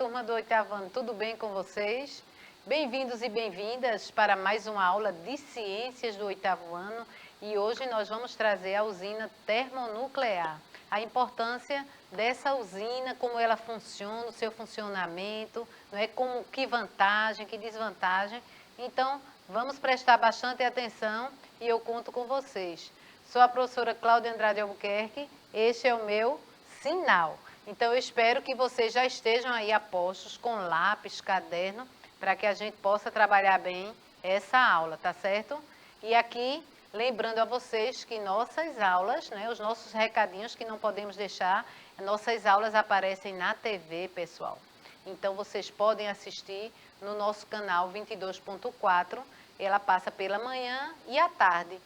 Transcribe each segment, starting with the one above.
turma do 8º ano, tudo bem com vocês? Bem-vindos e bem-vindas para mais uma aula de ciências do 8º ano e hoje nós vamos trazer a usina termonuclear. A importância dessa usina, como ela funciona, o seu funcionamento, não é? Como, que vantagem, que desvantagem. Então, vamos prestar bastante atenção e eu conto com vocês. Sou a professora Cláudia Andrade Albuquerque, este é o meu sinal. Então, eu espero que vocês já estejam aí a postos com lápis, caderno, para que a gente possa trabalhar bem essa aula, tá certo? E aqui, lembrando a vocês que nossas aulas, né, os nossos recadinhos que não podemos deixar, nossas aulas aparecem na TV, pessoal. Então, vocês podem assistir no nosso canal 22.4, ela passa pela manhã e à tarde.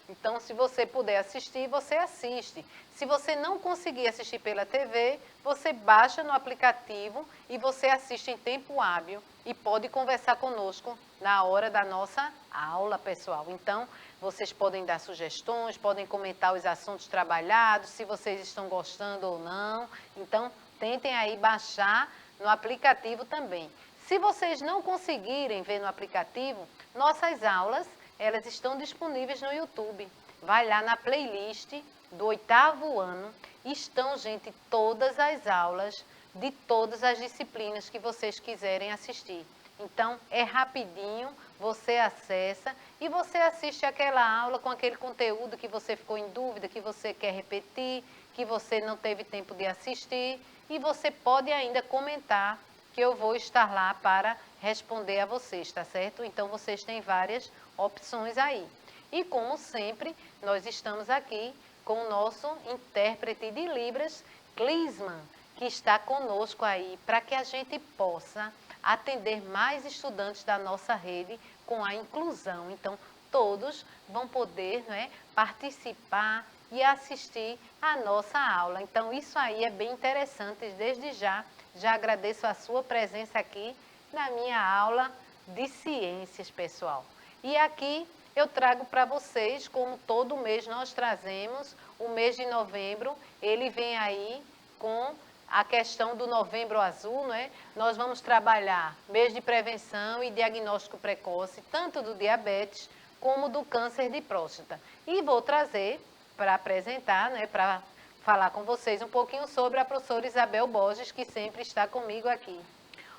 Então, se você puder assistir, você assiste. Se você não conseguir assistir pela TV, você baixa no aplicativo e você assiste em tempo hábil e pode conversar conosco na hora da nossa aula, pessoal. Então, vocês podem dar sugestões, podem comentar os assuntos trabalhados, se vocês estão gostando ou não. Então, tentem aí baixar no aplicativo também. Se vocês não conseguirem ver no aplicativo, nossas aulas elas estão disponíveis no YouTube. Vai lá na playlist do 8º ano. Estão, gente, todas as aulas de todas as disciplinas que vocês quiserem assistir. Então, é rapidinho, você acessa e você assiste aquela aula com aquele conteúdo que você ficou em dúvida, que você quer repetir, que você não teve tempo de assistir. E você pode ainda comentar que eu vou estar lá para responder a vocês, tá certo? Então, vocês têm várias opções aí. E como sempre, nós estamos aqui com o nosso intérprete de Libras, Clisman, que está conosco aí para que a gente possa atender mais estudantes da nossa rede com a inclusão. Então, todos vão poder, né, participar e assistir a nossa aula. Então, isso aí é bem interessante. Desde já agradeço a sua presença aqui na minha aula de ciências, pessoal. E aqui eu trago para vocês, como todo mês nós trazemos, o mês de novembro, ele vem aí com a questão do Novembro Azul, né? Nós vamos trabalhar mês de prevenção e diagnóstico precoce, tanto do diabetes como do câncer de próstata. E vou trazer para apresentar, né, para falar com vocês um pouquinho sobre a professora Isabel Borges, que sempre está comigo aqui.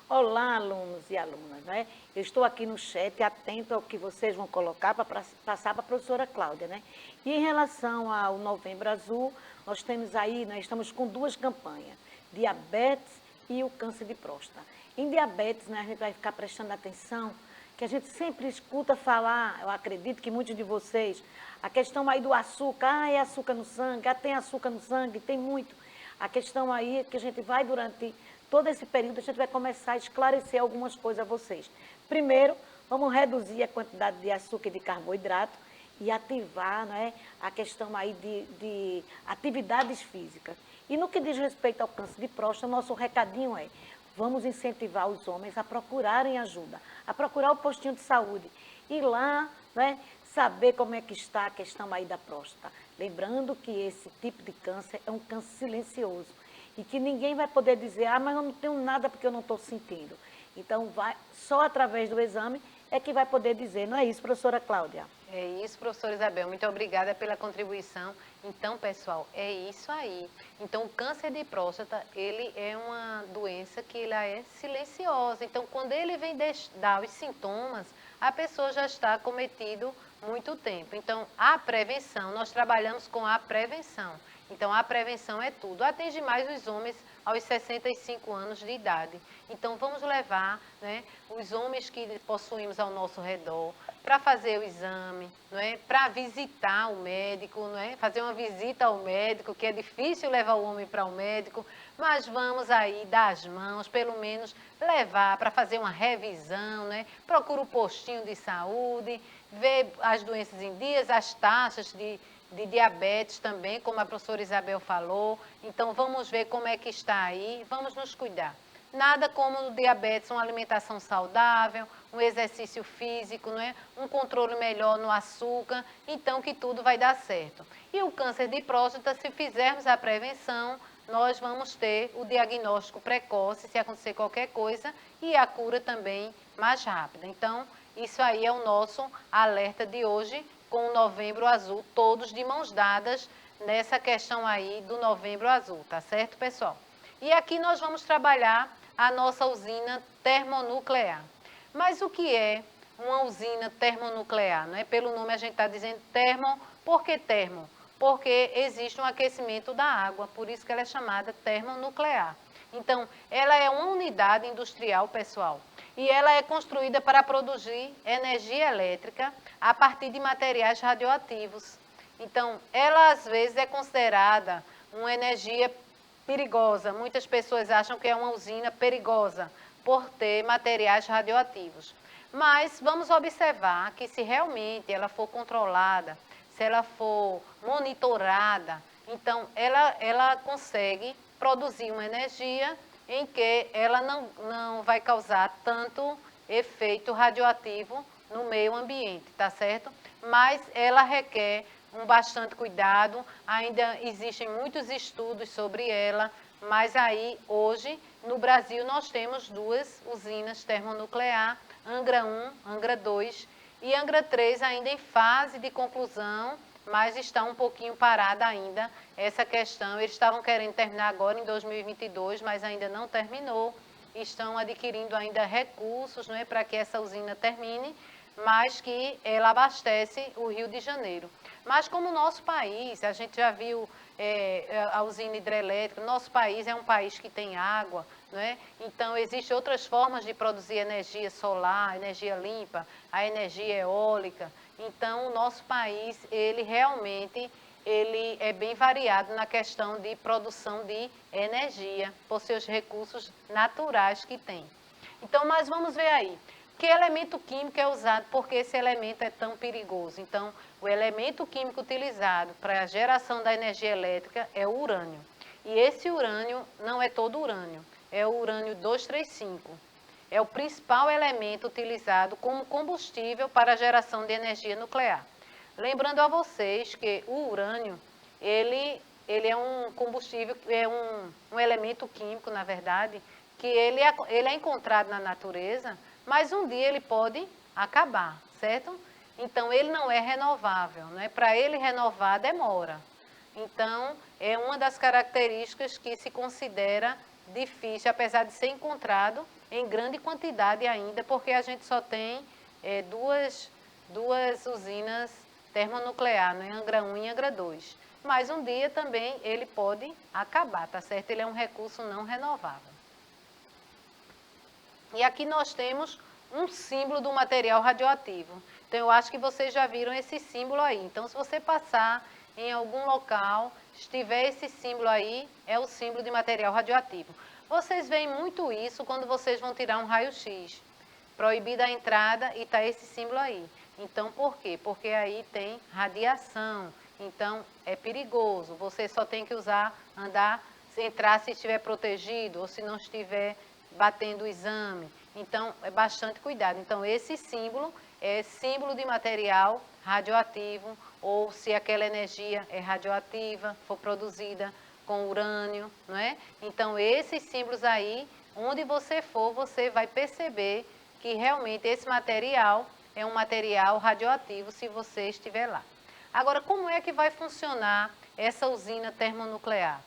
Olá, alunos e alunas, né? Eu estou aqui no chat, atento ao que vocês vão colocar para passar para a professora Cláudia, né? E em relação ao Novembro Azul, nós temos aí, nós estamos com duas campanhas, diabetes e o câncer de próstata. Em diabetes, né, a gente vai ficar prestando atenção, que a gente sempre escuta falar, eu acredito que muitos de vocês, a questão aí do açúcar, é açúcar no sangue, tem açúcar no sangue, tem muito. A questão aí é que a gente vai durante todo esse período, a gente vai começar a esclarecer algumas coisas a vocês. Primeiro, vamos reduzir a quantidade de açúcar e de carboidrato e ativar, né, a questão aí de atividades físicas. E no que diz respeito ao câncer de próstata, nosso recadinho é, vamos incentivar os homens a procurarem ajuda, a procurar o postinho de saúde, ir lá, né, saber como é que está a questão aí da próstata. Lembrando que esse tipo de câncer é um câncer silencioso e que ninguém vai poder dizer, ah, mas eu não tenho nada porque eu não estou sentindo. Então, só através do exame é que vai poder dizer, não é isso, professora Cláudia? É isso, professora Isabel, muito obrigada pela contribuição. Então, pessoal, é isso aí. Então, o câncer de próstata, ele é uma doença que ela é silenciosa. Então, quando ele vem dar os sintomas, a pessoa já está acometido muito tempo. Então, a prevenção, nós trabalhamos com a prevenção. Então, a prevenção é tudo. Atinge mais os homens aos 65 anos de idade. Então, vamos levar, né, os homens que possuímos ao nosso redor para fazer o exame, não é? Para visitar o médico, não é? Fazer uma visita ao médico, que é difícil levar o homem para o médico, mas vamos aí dar as mãos, pelo menos levar para fazer uma revisão, né? Procura o postinho de saúde, ver as doenças em dias, as taxas de diabetes também, como a professora Isabel falou. Então, vamos ver como é que está aí, vamos nos cuidar. Nada como no diabetes, uma alimentação saudável, um exercício físico, não é? Um controle melhor no açúcar, então que tudo vai dar certo. E o câncer de próstata, se fizermos a prevenção, nós vamos ter o diagnóstico precoce, se acontecer qualquer coisa, e a cura também mais rápida. Então, isso aí é o nosso alerta de hoje, com o Novembro Azul, todos de mãos dadas nessa questão aí do Novembro Azul, tá certo, pessoal? E aqui nós vamos trabalhar a nossa usina termonuclear. Mas o que é uma usina termonuclear? Não é? Pelo nome a gente está dizendo termo, por que termo? Porque existe um aquecimento da água, por isso que ela é chamada termonuclear. Então, ela é uma unidade industrial, pessoal, e ela é construída para produzir energia elétrica a partir de materiais radioativos. Então, ela às vezes é considerada uma energia perigosa. Muitas pessoas acham que é uma usina perigosa por ter materiais radioativos. Mas vamos observar que se realmente ela for controlada, se ela for monitorada, então ela consegue produzir uma energia em que ela não vai causar tanto efeito radioativo no meio ambiente, tá certo? Mas ela requer um bastante cuidado, ainda existem muitos estudos sobre ela, mas aí hoje no Brasil nós temos 2 usinas termonuclear, Angra 1, Angra 2 e Angra 3 ainda em fase de conclusão, mas está um pouquinho parada ainda essa questão. Eles estavam querendo terminar agora em 2022, mas ainda não terminou. Estão adquirindo ainda recursos, não é, para que essa usina termine, mas que ela abastece o Rio de Janeiro. Mas como o nosso país, a gente já viu a usina hidrelétrica, nosso país é um país que tem água, não é? Então existem outras formas de produzir energia solar, energia limpa, a energia eólica. Então o nosso país, ele realmente é bem variado na questão de produção de energia, por seus recursos naturais que tem. Então, mas vamos ver aí. Que elemento químico é usado? Porque esse elemento é tão perigoso. Então, o elemento químico utilizado para a geração da energia elétrica é o urânio. E esse urânio não é todo urânio, é o urânio 235. É o principal elemento utilizado como combustível para a geração de energia nuclear. Lembrando a vocês que o urânio, ele é um combustível, é um elemento químico, na verdade, que ele é encontrado na natureza, mas um dia ele pode acabar, certo? Então, ele não é renovável, né? Para ele renovar, demora. Então, é uma das características que se considera difícil, apesar de ser encontrado em grande quantidade ainda, porque a gente só tem duas usinas termonucleares, né? Angra 1 e Angra 2. Mas um dia também ele pode acabar, tá certo? Ele é um recurso não renovável. E aqui nós temos um símbolo do material radioativo. Então, eu acho que vocês já viram esse símbolo aí. Então, se você passar em algum local, estiver esse símbolo aí, é o símbolo de material radioativo. Vocês veem muito isso quando vocês vão tirar um raio-x. Proibida a entrada e está esse símbolo aí. Então, por quê? Porque aí tem radiação. Então, é perigoso. Você só tem que entrar se estiver protegido ou se não estiver batendo o exame. Então, é bastante cuidado. Então, esse símbolo é símbolo de material radioativo, ou se aquela energia é radioativa, for produzida com urânio, não é? Então, esses símbolos aí, onde você for, você vai perceber que realmente esse material é um material radioativo, se você estiver lá. Agora, como é que vai funcionar essa usina termonuclear?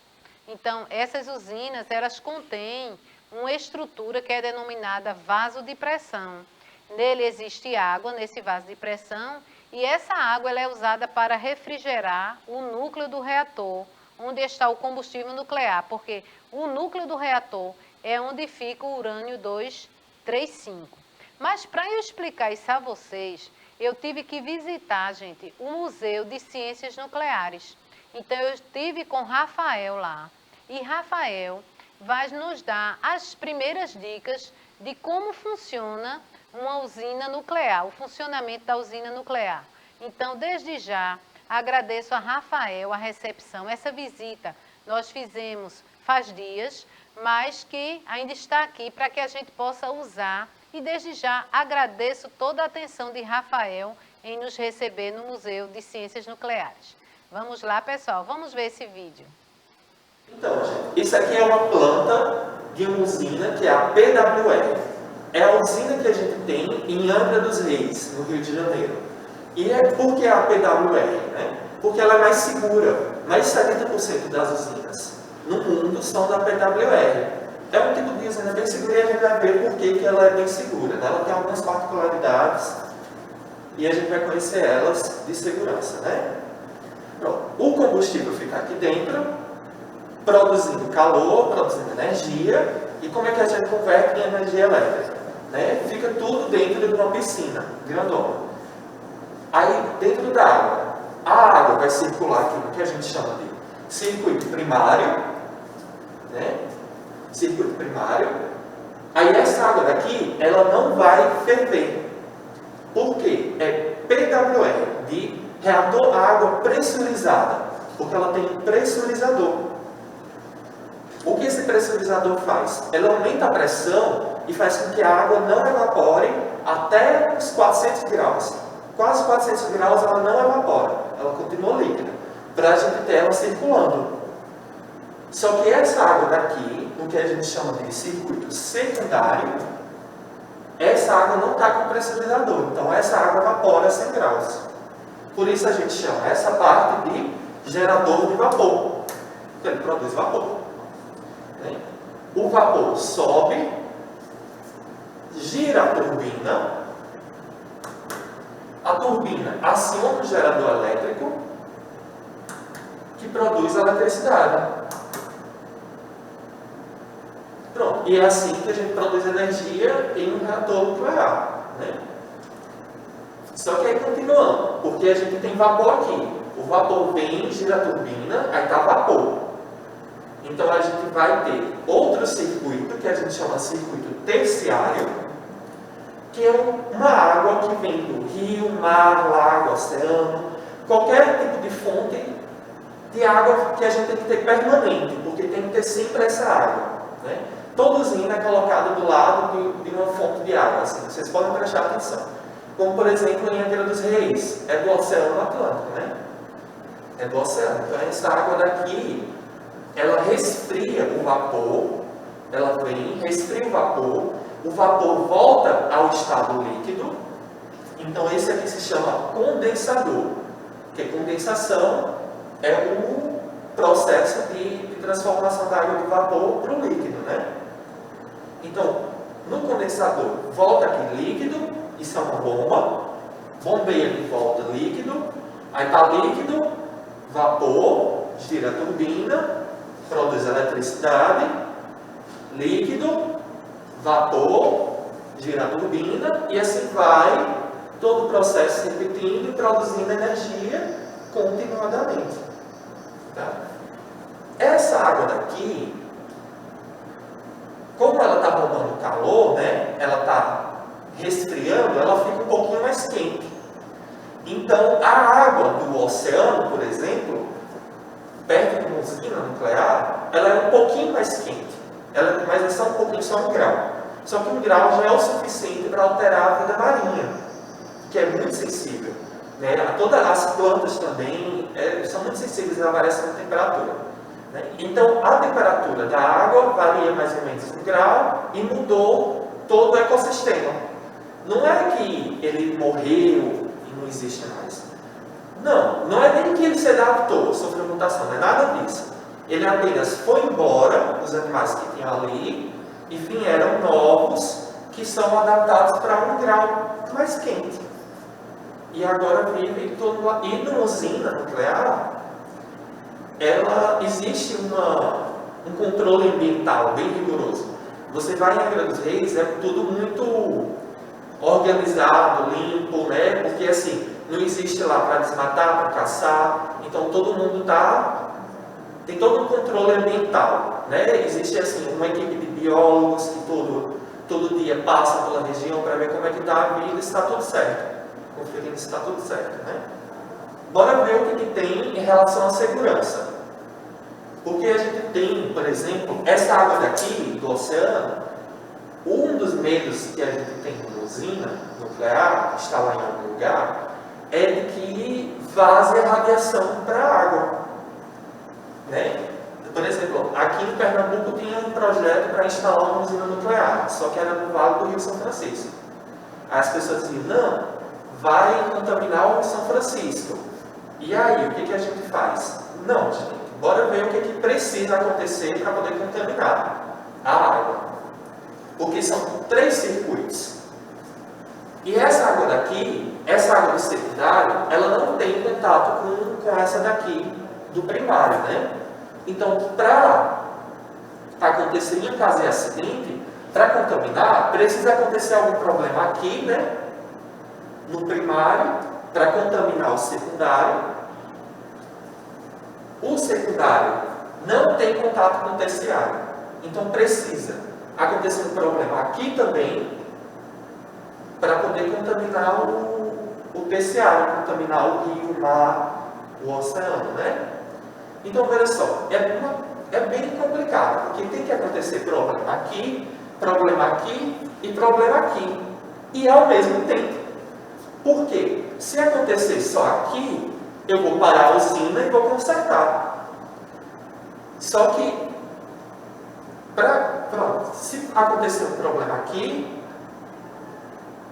Então, essas usinas, elas contêm uma estrutura que é denominada vaso de pressão. Nele existe água, nesse vaso de pressão, e essa água ela é usada para refrigerar o núcleo do reator, onde está o combustível nuclear, porque o núcleo do reator é onde fica o urânio 235. Mas para eu explicar isso a vocês, eu tive que visitar, gente, o Museu de Ciências Nucleares. Então, eu estive com Rafael lá, e Rafael vai nos dar as primeiras dicas de como funciona uma usina nuclear, o funcionamento da usina nuclear. Então, desde já, agradeço a Rafael a recepção. Essa visita nós fizemos faz dias, mas que ainda está aqui para que a gente possa usar. E desde já agradeço toda a atenção de Rafael em nos receber no Museu de Ciências Nucleares. Vamos lá, pessoal, vamos ver esse vídeo. Então, gente, isso aqui é uma planta de uma usina que é a PWR. É a usina que a gente tem em Angra dos Reis, no Rio de Janeiro. E por que a PWR? Né? Porque ela é mais segura. Mais de 70% das usinas no mundo são da PWR. É um tipo de usina bem segura e a gente vai ver por que ela é bem segura. Né? Ela tem algumas particularidades e a gente vai conhecer elas de segurança. Né? Pronto. O combustível fica aqui dentro, produzindo calor, produzindo energia. E como é que a gente converte em energia elétrica? Né? Fica tudo dentro de uma piscina grandona. Aí, dentro da água, a água vai circular aqui no que a gente chama de circuito primário. Né? Circuito primário. Aí, essa água daqui, ela não vai ferver. Por quê? É PWR, de reator a água pressurizada. Porque ela tem um pressurizador. O que esse pressurizador faz? Ela aumenta a pressão e faz com que a água não evapore até os 400 graus. Quase 400 graus ela não evapora, ela continua líquida, para a gente ter ela circulando. Só que essa água daqui, o que a gente chama de circuito secundário, essa água não está com pressurizador, então essa água evapora a 100 graus. Por isso a gente chama essa parte de gerador de vapor, porque ele produz vapor. O vapor sobe, gira a turbina aciona o gerador elétrico que produz eletricidade. Pronto, e é assim que a gente produz energia em um reator nuclear. Né? Só que aí continuando, porque a gente tem vapor aqui. O vapor vem, gira a turbina, aí está vapor. Então a gente vai ter outro circuito, que a gente chama de circuito terciário, que é uma água que vem do rio, mar, lago, oceano, qualquer tipo de fonte de água que a gente tem que ter permanente, porque tem que ter sempre essa água. Né? Toda usina é colocada do lado de uma fonte de água, assim, vocês podem prestar atenção. Como, por exemplo, em Angra dos Reis, é do Oceano Atlântico, né? É do oceano. Então, essa água daqui, ela resfria o vapor, ela vem, resfria o vapor volta ao estado líquido. Então, esse aqui se chama condensador, porque condensação é o processo de transformação da água do vapor para o líquido, né? Então, no condensador, volta aqui líquido, isso é uma bomba, bombeia de volta líquido, aí está líquido, vapor, gira a turbina, produz eletricidade, líquido, vapor, gira a turbina, e assim vai todo o processo se repetindo e produzindo energia continuadamente. Tá? Essa água daqui, como ela está bombando calor, né, ela está resfriando, ela fica um pouquinho mais quente. Então, a água do oceano, por exemplo, perto de uma usina nuclear, ela é um pouquinho mais quente. Mas é só um pouquinho, só 1 grau. Só que 1 grau já é o suficiente para alterar a vida marinha, que é muito sensível. Né? Todas as plantas também são muito sensíveis à variação de temperatura. Né? Então, a temperatura da água varia mais ou menos 1 grau e mudou todo o ecossistema. Não é que ele morreu e não existe mais. Não é nem que ele se adaptou, sofreu mutação, não é nada disso. Ele apenas foi embora, os animais que tinham ali, e vieram novos que são adaptados para 1 grau mais quente. E agora vivem todo lá. E numa usina nuclear, existe um controle ambiental bem rigoroso. Você vai em Angra dos Reis, é tudo muito organizado, limpo, né? Porque assim, não existe lá para desmatar, para caçar. Então todo mundo tem todo um controle ambiental, né? Existe assim uma equipe de biólogos que todo dia passa pela região para ver como é que está a vida e se está tudo certo. Conferindo se está tudo certo, né? Bora ver o que tem em relação à segurança. Porque a gente tem, por exemplo, essa água daqui do oceano, um dos medos que a gente tem numa usina nuclear, que está lá em algum lugar, é de que vaze a radiação para a água. Né? por exemplo, aqui em Pernambuco tinha um projeto para instalar uma usina nuclear, só que era no Vale do Rio São Francisco. Aí as pessoas diziam, não, vai contaminar o Rio São Francisco. E aí, o que a gente faz? Não, gente, bora ver o que precisa acontecer para poder contaminar a água. Porque são 3 circuitos. E essa água daqui, essa água do secundário, ela não tem contato com essa daqui do primário, né? Então, para acontecer em caso de acidente, para contaminar, precisa acontecer algum problema aqui, né? No primário, para contaminar o secundário. O secundário não tem contato com o terciário. Então, precisa acontecer um problema aqui também, para poder contaminar o terciário, contaminar o rio, o mar, o oceano, né? Então, veja só, é bem complicado, porque tem que acontecer problema aqui e problema aqui, e ao mesmo tempo. Por quê? Se acontecer só aqui, eu vou parar a usina e vou consertar. Só que, se acontecer um problema aqui,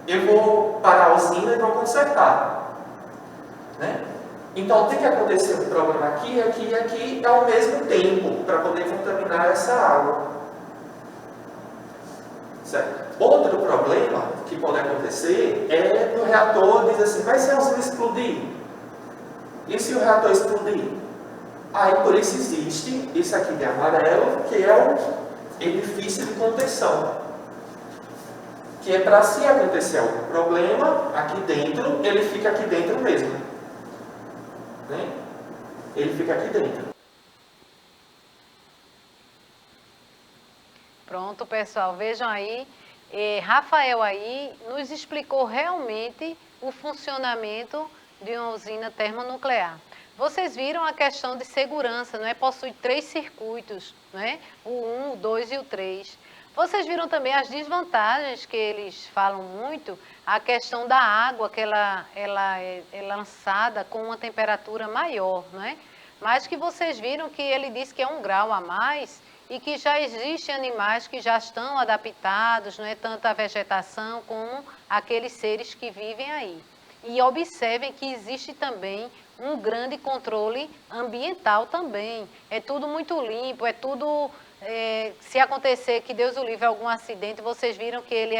eu vou parar a usina e vou consertar, né? Então tem que acontecer um problema aqui, aqui e aqui ao mesmo tempo para poder contaminar essa água, certo? Outro problema que pode acontecer é no reator, diz assim, mas se a usina explodir? E se o reator explodir? Aí por isso existe isso aqui de amarelo, que é o edifício de contenção, que é para se acontecer algum problema aqui dentro, ele fica aqui dentro mesmo, né? Ele fica aqui dentro. Pronto, pessoal, vejam aí, Rafael aí nos explicou realmente o funcionamento de uma usina termonuclear. Vocês viram a questão de segurança, não é? Possui 3 circuitos, não é? O 1, o 2 e o 3. Vocês viram também as desvantagens que eles falam muito, a questão da água, que ela é lançada com uma temperatura maior, não é? Mas que vocês viram que ele disse que é 1 grau a mais e que já existem animais que já estão adaptados, não é? Tanto a vegetação como aqueles seres que vivem aí. E observem que existe também um grande controle ambiental também. É tudo muito limpo, é tudo... se acontecer, que Deus o livre, algum acidente, vocês viram que ele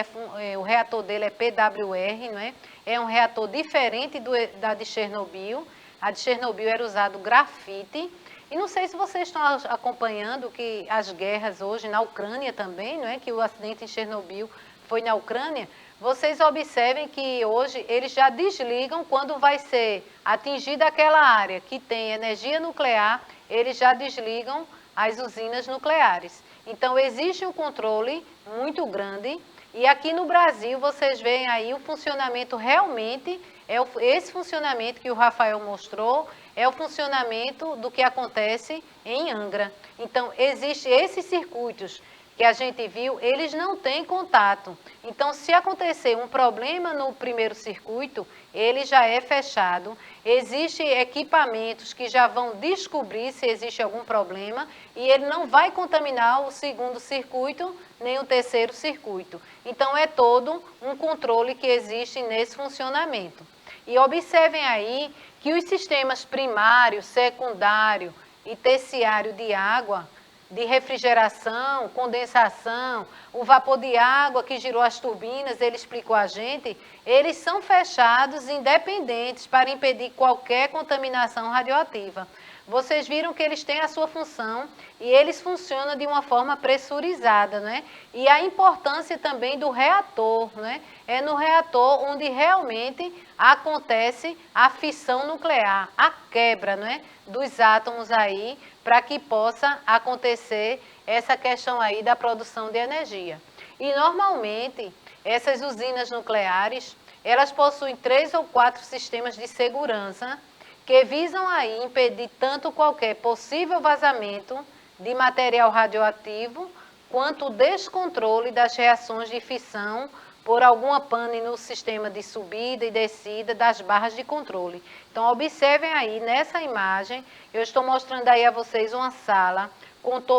o reator dele é PWR, não é? É um reator diferente da de Chernobyl. A de Chernobyl era usado grafite. E não sei se vocês estão acompanhando que as guerras hoje na Ucrânia também, não é? Que o acidente em Chernobyl foi na Ucrânia. Vocês observem que hoje eles já desligam quando vai ser atingida aquela área que tem energia nuclear, eles já desligam as usinas nucleares. Então, existe um controle muito grande e aqui no Brasil vocês veem aí o funcionamento realmente, esse funcionamento que o Rafael mostrou, é o funcionamento do que acontece em Angra. Então, existem esses circuitos que a gente viu, eles não têm contato. Então, se acontecer um problema no primeiro circuito, ele já é fechado. Existem equipamentos que já vão descobrir se existe algum problema e ele não vai contaminar o segundo circuito nem o terceiro circuito. Então, é todo um controle que existe nesse funcionamento. E observem aí que os sistemas primário, secundário e terciário de água, de refrigeração, condensação, o vapor de água que girou as turbinas, ele explicou a gente, eles são fechados independentes para impedir qualquer contaminação radioativa. Vocês viram que eles têm a sua função e eles funcionam de uma forma pressurizada, né? E a importância também do reator, né? É no reator onde realmente acontece a fissão nuclear, a quebra, né? Dos átomos aí, para que possa acontecer essa questão aí da produção de energia. E normalmente, essas usinas nucleares, elas possuem 3 ou 4 sistemas de segurança que visam aí impedir tanto qualquer possível vazamento de material radioativo, quanto o descontrole das reações de fissão por alguma pane no sistema de subida e descida das barras de controle. Então, observem aí nessa imagem, eu estou mostrando aí a vocês uma sala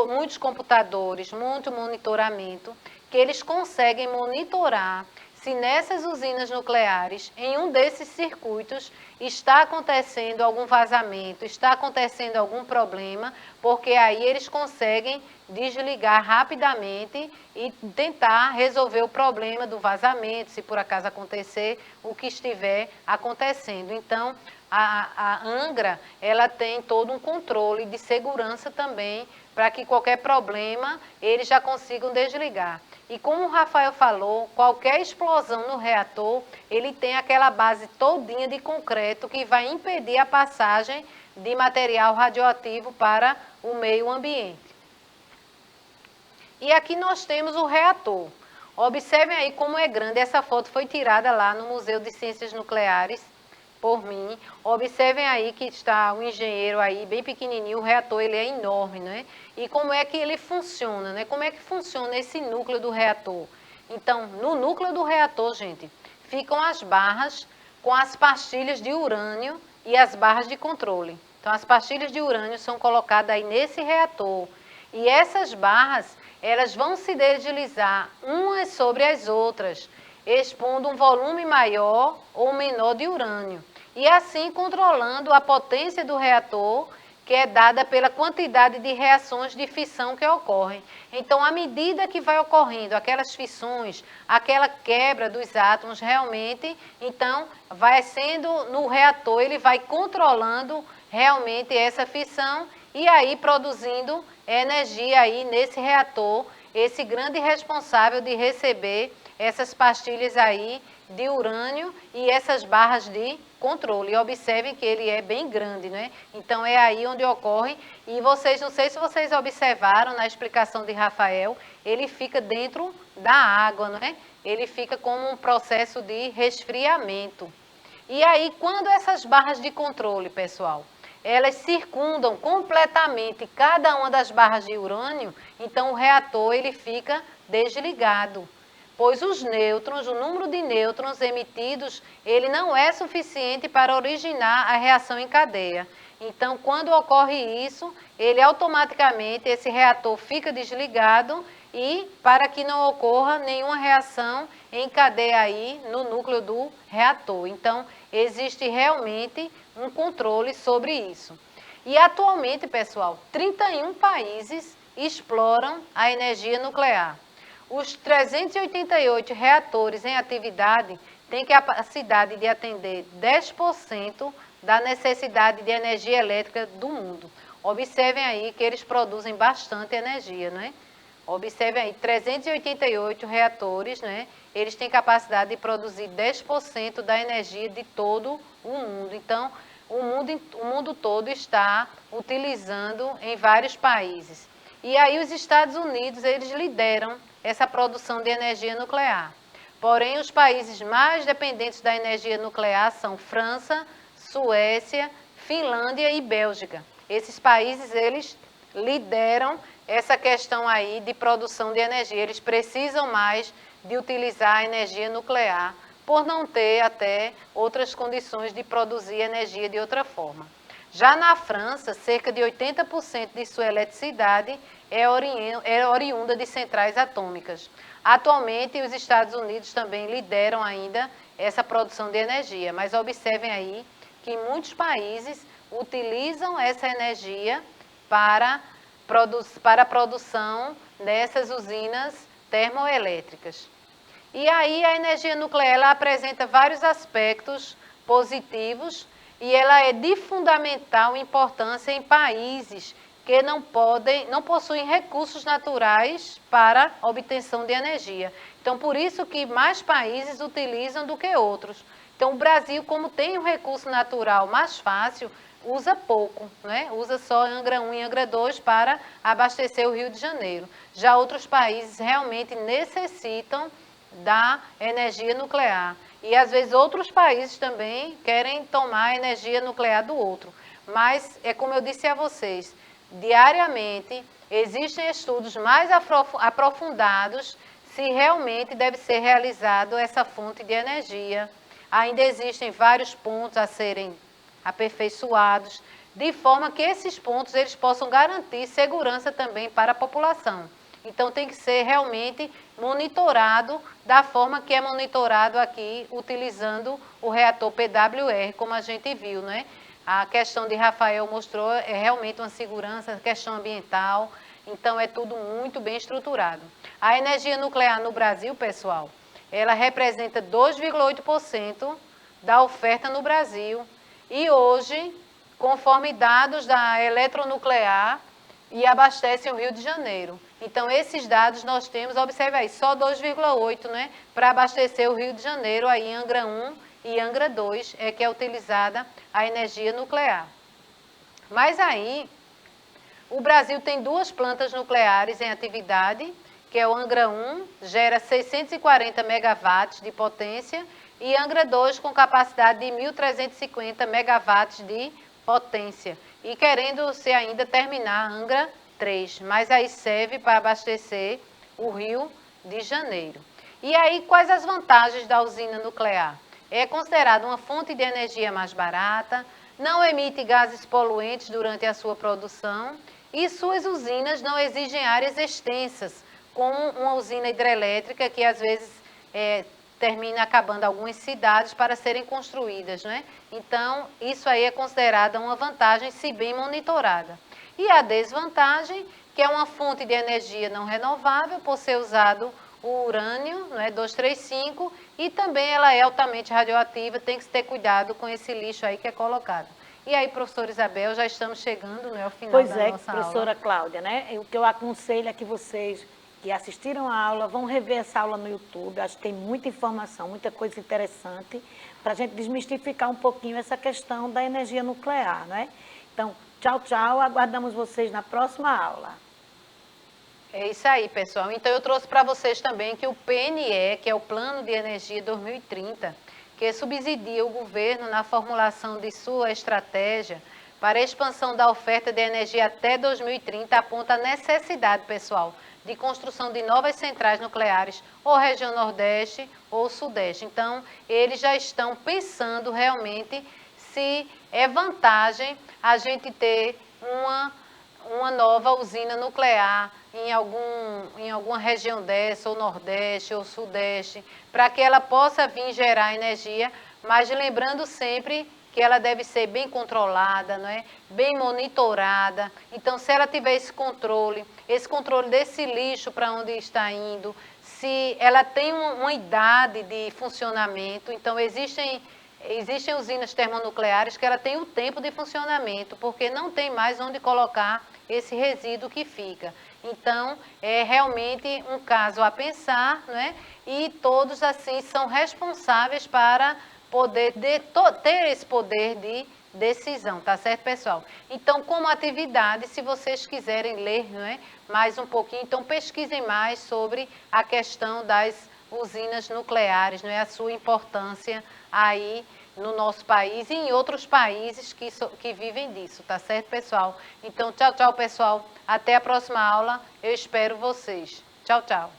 muitos computadores, muito monitoramento, que eles conseguem monitorar se nessas usinas nucleares, em um desses circuitos, está acontecendo algum vazamento, está acontecendo algum problema, porque aí eles conseguem desligar rapidamente e tentar resolver o problema do vazamento, se por acaso acontecer o que estiver acontecendo. Então, a Angra, ela tem todo um controle de segurança também, para que qualquer problema eles já consigam desligar. E como o Rafael falou, qualquer explosão no reator, ele tem aquela base todinha de concreto que vai impedir a passagem de material radioativo para o meio ambiente. E aqui nós temos o reator. Observem aí como é grande. Essa foto foi tirada lá no Museu de Ciências Nucleares por mim. Observem aí que está o engenheiro aí bem pequenininho, o reator ele é enorme, né? E como é que ele funciona, né? Como é que funciona esse núcleo do reator? Então, no núcleo do reator, gente, ficam as barras com as pastilhas de urânio e as barras de controle. Então, as pastilhas de urânio são colocadas aí nesse reator. E essas barras, elas vão se deslizar umas sobre as outras, expondo um volume maior ou menor de urânio. E assim controlando a potência do reator, que é dada pela quantidade de reações de fissão que ocorrem. Então, à medida que vai ocorrendo aquelas fissões, aquela quebra dos átomos realmente, então, vai sendo no reator, ele vai controlando realmente essa fissão e aí produzindo energia aí nesse reator, esse grande responsável de receber essas pastilhas aí de urânio e essas barras de controle. E observem que ele é bem grande, né? Então é aí onde ocorre. E vocês, não sei se vocês observaram na explicação de Rafael, ele fica dentro da água, né? Ele fica como um processo de resfriamento. E aí, quando essas barras de controle, pessoal, elas circundam completamente cada uma das barras de urânio, então o reator ele fica desligado. Pois os nêutrons, o número de nêutrons emitidos, ele não é suficiente para originar a reação em cadeia. Então, quando ocorre isso, ele automaticamente, esse reator fica desligado e para que não ocorra nenhuma reação em cadeia aí no núcleo do reator. Então, existe realmente um controle sobre isso. E atualmente, pessoal, 31 países exploram a energia nuclear. Os 388 reatores em atividade têm capacidade de atender 10% da necessidade de energia elétrica do mundo. Observem aí que eles produzem bastante energia, né? Observem aí, 388 reatores, né? Eles têm capacidade de produzir 10% da energia de todo o mundo. Então, o mundo todo está utilizando em vários países. E aí os Estados Unidos, eles lideram essa produção de energia nuclear. Porém, os países mais dependentes da energia nuclear são França, Suécia, Finlândia e Bélgica. Esses países, eles lideram essa questão aí de produção de energia. Eles precisam mais de utilizar a energia nuclear, por não ter até outras condições de produzir energia de outra forma. Já na França, cerca de 80% de sua eletricidade é oriunda de centrais atômicas. Atualmente, os Estados Unidos também lideram ainda essa produção de energia, mas observem aí que muitos países utilizam essa energia para a produção dessas usinas termoelétricas. E aí a energia nuclear ela apresenta vários aspectos positivos e ela é de fundamental importância em países que não possuem recursos naturais para obtenção de energia. Então, por isso que mais países utilizam do que outros. Então, o Brasil, como tem um recurso natural mais fácil, usa pouco, né? Usa só Angra 1 e Angra 2 para abastecer o Rio de Janeiro. Já outros países realmente necessitam da energia nuclear. E às vezes outros países também querem tomar a energia nuclear do outro. Mas é como eu disse a vocês, diariamente existem estudos mais aprofundados se realmente deve ser realizado essa fonte de energia. Ainda existem vários pontos a serem aperfeiçoados, de forma que esses pontos eles possam garantir segurança também para a população. Então tem que ser realmente monitorado da forma que é monitorado aqui, utilizando o reator PWR, como a gente viu, né? A questão de Rafael mostrou é realmente uma segurança, questão ambiental, então é tudo muito bem estruturado. A energia nuclear no Brasil, pessoal, ela representa 2,8% da oferta no Brasil e hoje, conforme dados da Eletronuclear, e abastecem o Rio de Janeiro. Então, esses dados nós temos, observe aí, só 2,8, né, para abastecer o Rio de Janeiro, aí em Angra 1 e Angra 2, é que é utilizada a energia nuclear. Mas aí, o Brasil tem 2 plantas nucleares em atividade, que é o Angra 1, gera 640 megawatts de potência, e Angra 2 com capacidade de 1.350 megawatts de potência. E querendo-se ainda terminar Angra 3, mas aí serve para abastecer o Rio de Janeiro. E aí, quais as vantagens da usina nuclear? É considerada uma fonte de energia mais barata, não emite gases poluentes durante a sua produção e suas usinas não exigem áreas extensas, como uma usina hidrelétrica que às vezes termina acabando algumas cidades para serem construídas, né? Então, isso aí é considerada uma vantagem se bem monitorada. E a desvantagem, que é uma fonte de energia não renovável, por ser usado o urânio, né, 235, e também ela é altamente radioativa, tem que ter cuidado com esse lixo aí que é colocado. E aí, professora Isabel, já estamos chegando, né, ao final da nossa aula. Pois é, professora Cláudia, né? O que eu aconselho é que vocês que assistiram a aula, vão rever essa aula no YouTube, acho que tem muita informação, muita coisa interessante, para a gente desmistificar um pouquinho essa questão da energia nuclear, né? Então, tchau, tchau, aguardamos vocês na próxima aula. É isso aí, pessoal. Então, eu trouxe para vocês também que o PNE, que é o Plano de Energia 2030, que subsidia o governo na formulação de sua estratégia para a expansão da oferta de energia até 2030, aponta a necessidade, pessoal, de construção de novas centrais nucleares, ou região Nordeste ou Sudeste. Então, eles já estão pensando realmente se é vantagem a gente ter uma nova usina nuclear em alguma região dessa, ou Nordeste ou Sudeste, para que ela possa vir gerar energia, mas lembrando sempre que ela deve ser bem controlada, não é? Bem monitorada. Então, se ela tiver esse controle desse lixo para onde está indo, se ela tem uma idade de funcionamento, então existem usinas termonucleares que ela tem o tempo de funcionamento, porque não tem mais onde colocar esse resíduo que fica. Então, é realmente um caso a pensar, né? E todos, assim, são responsáveis para poder ter esse poder de decisão, tá certo, pessoal? Então, como atividade, se vocês quiserem ler, não é, mais um pouquinho, então pesquisem mais sobre a questão das usinas nucleares, não é, a sua importância aí no nosso país e em outros países que vivem disso, tá certo, pessoal? Então, tchau, tchau, pessoal. Até a próxima aula. Eu espero vocês. Tchau, tchau.